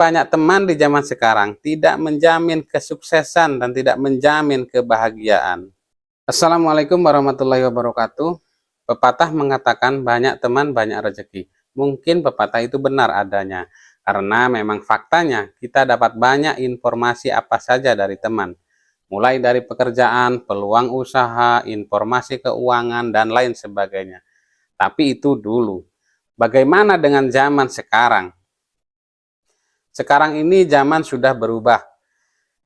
Banyak teman di zaman sekarang tidak menjamin kesuksesan dan tidak menjamin kebahagiaan. Assalamualaikum warahmatullahi wabarakatuh. Pepatah mengatakan banyak teman banyak rezeki. Mungkin pepatah itu benar adanya, karena memang faktanya kita dapat banyak informasi apa saja dari teman. Mulai dari pekerjaan, peluang usaha, informasi keuangan, dan lain sebagainya. Tapi itu dulu. Bagaimana dengan zaman sekarang? Sekarang ini zaman sudah berubah.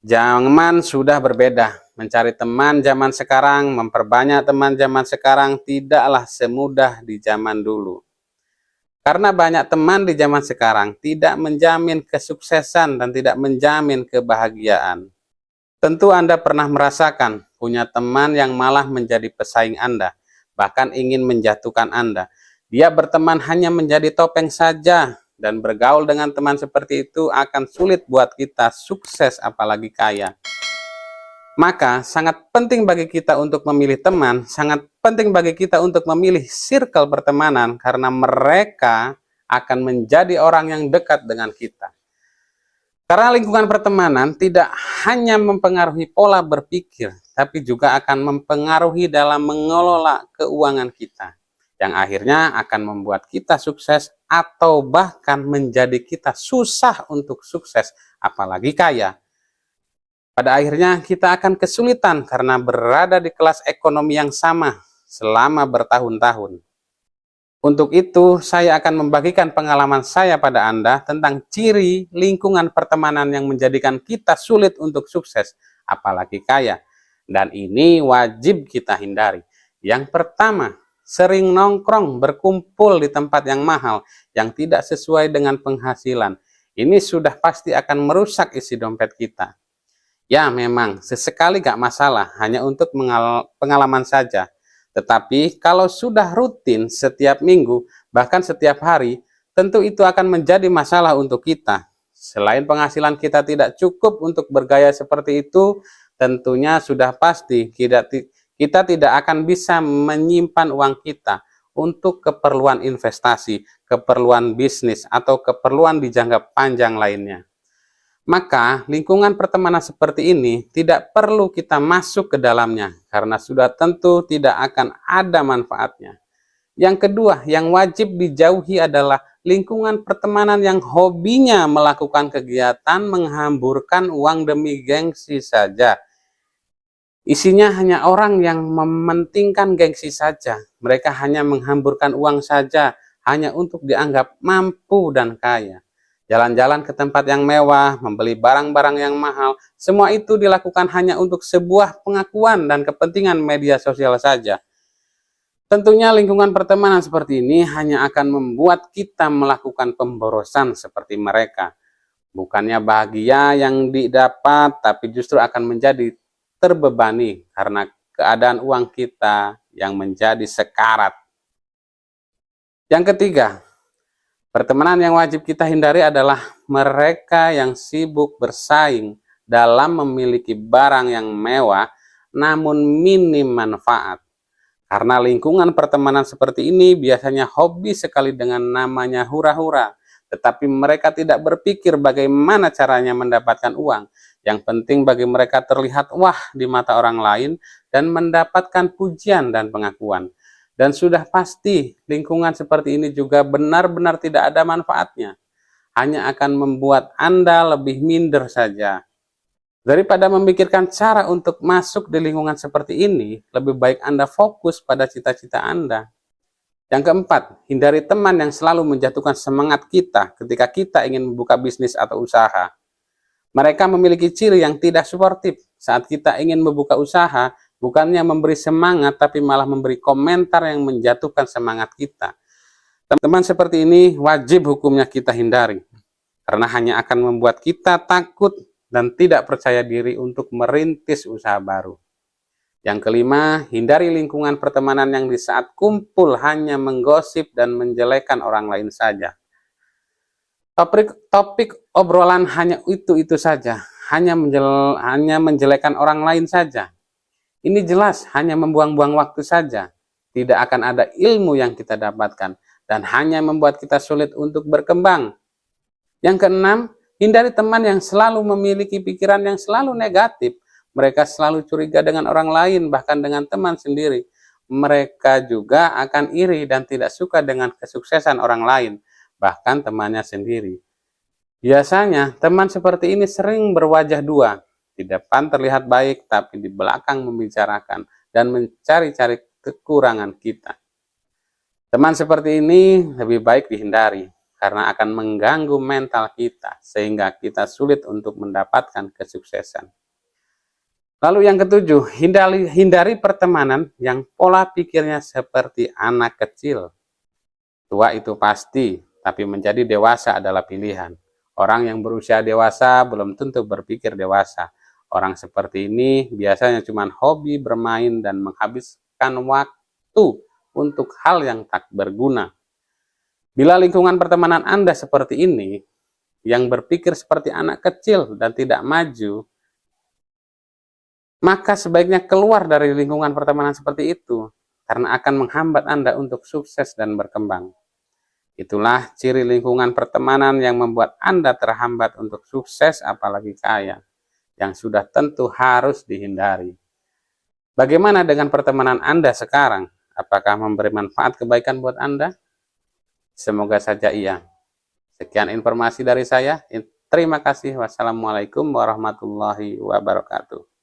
Zaman sudah berbeda. Mencari teman zaman sekarang, memperbanyak teman zaman sekarang tidaklah semudah di zaman dulu. Karena banyak teman di zaman sekarang tidak menjamin kesuksesan dan tidak menjamin kebahagiaan. Tentu Anda pernah merasakan punya teman yang malah menjadi pesaing Anda, bahkan ingin menjatuhkan Anda. Dia berteman hanya menjadi topeng saja, dan bergaul dengan teman seperti itu akan sulit buat kita sukses apalagi kaya. Maka sangat penting bagi kita untuk memilih teman, sangat penting bagi kita untuk memilih circle pertemanan, karena mereka akan menjadi orang yang dekat dengan kita. Karena lingkungan pertemanan tidak hanya mempengaruhi pola berpikir, tapi juga akan mempengaruhi dalam mengelola keuangan kita, yang akhirnya akan membuat kita sukses atau bahkan menjadi kita susah untuk sukses, apalagi kaya. Pada akhirnya kita akan kesulitan karena berada di kelas ekonomi yang sama selama bertahun-tahun. Untuk itu, saya akan membagikan pengalaman saya pada Anda tentang ciri lingkungan pertemanan yang menjadikan kita sulit untuk sukses, apalagi kaya. Dan ini wajib kita hindari. Yang pertama, sering nongkrong berkumpul di tempat yang mahal, yang tidak sesuai dengan penghasilan. Ini sudah pasti akan merusak isi dompet kita. Ya memang, sesekali gak masalah, hanya untuk pengalaman saja. Tetapi kalau sudah rutin setiap minggu, bahkan setiap hari, tentu itu akan menjadi masalah untuk kita. Selain penghasilan kita tidak cukup untuk bergaya seperti itu, tentunya sudah pasti kita tidak akan bisa menyimpan uang kita untuk keperluan investasi, keperluan bisnis, atau keperluan di jangka panjang lainnya. Maka lingkungan pertemanan seperti ini tidak perlu kita masuk ke dalamnya, karena sudah tentu tidak akan ada manfaatnya. Yang kedua, yang wajib dijauhi adalah lingkungan pertemanan yang hobinya melakukan kegiatan menghamburkan uang demi gengsi saja. Isinya hanya orang yang mementingkan gengsi saja. Mereka hanya menghamburkan uang saja, hanya untuk dianggap mampu dan kaya. Jalan-jalan ke tempat yang mewah, membeli barang-barang yang mahal, semua itu dilakukan hanya untuk sebuah pengakuan dan kepentingan media sosial saja. Tentunya lingkungan pertemanan seperti ini hanya akan membuat kita melakukan pemborosan seperti mereka. Bukannya bahagia yang didapat, tapi justru akan menjadi terbebani karena keadaan uang kita yang menjadi sekarat. Yang ketiga, pertemanan yang wajib kita hindari adalah mereka yang sibuk bersaing dalam memiliki barang yang mewah namun minim manfaat. Karena lingkungan pertemanan seperti ini biasanya hobi sekali dengan namanya hura-hura, tetapi mereka tidak berpikir bagaimana caranya mendapatkan uang. Yang penting bagi mereka terlihat wah di mata orang lain dan mendapatkan pujian dan pengakuan. Dan sudah pasti lingkungan seperti ini juga benar-benar tidak ada manfaatnya. Hanya akan membuat Anda lebih minder saja. Daripada memikirkan cara untuk masuk di lingkungan seperti ini, lebih baik Anda fokus pada cita-cita Anda. Yang keempat, hindari teman yang selalu menjatuhkan semangat kita ketika kita ingin membuka bisnis atau usaha. Mereka memiliki ciri yang tidak suportif saat kita ingin membuka usaha. Bukannya memberi semangat, tapi malah memberi komentar yang menjatuhkan semangat kita. Teman-teman seperti ini wajib hukumnya kita hindari, karena hanya akan membuat kita takut dan tidak percaya diri untuk merintis usaha baru. Yang kelima, hindari lingkungan pertemanan yang di saat kumpul hanya menggosip dan menjelekan orang lain saja. Topik obrolan hanya itu saja, hanya menjelekan orang lain saja. Ini jelas hanya membuang-buang waktu saja, tidak akan ada ilmu yang kita dapatkan, dan hanya membuat kita sulit untuk berkembang. Yang keenam, Hindari teman yang selalu memiliki pikiran yang selalu negatif. Mereka selalu curiga dengan orang lain, bahkan dengan teman sendiri. Mereka juga akan iri dan tidak suka dengan kesuksesan orang lain, bahkan temannya sendiri. Biasanya, teman seperti ini sering berwajah dua. Di depan terlihat baik, tapi di belakang membicarakan dan mencari-cari kekurangan kita. Teman seperti ini lebih baik dihindari, karena akan mengganggu mental kita, sehingga kita sulit untuk mendapatkan kesuksesan. Lalu yang ketujuh, hindari pertemanan yang pola pikirnya seperti anak kecil. Tua itu pasti, tapi menjadi dewasa adalah pilihan. Orang yang berusia dewasa belum tentu berpikir dewasa. Orang seperti ini biasanya cuma hobi bermain dan menghabiskan waktu untuk hal yang tak berguna. Bila lingkungan pertemanan Anda seperti ini, yang berpikir seperti anak kecil dan tidak maju, maka sebaiknya keluar dari lingkungan pertemanan seperti itu, karena akan menghambat Anda untuk sukses dan berkembang. Itulah ciri lingkungan pertemanan yang membuat Anda terhambat untuk sukses apalagi kaya, yang sudah tentu harus dihindari. Bagaimana dengan pertemanan Anda sekarang? Apakah memberi manfaat kebaikan buat Anda? Semoga saja iya. Sekian informasi dari saya. Terima kasih. Wassalamualaikum warahmatullahi wabarakatuh.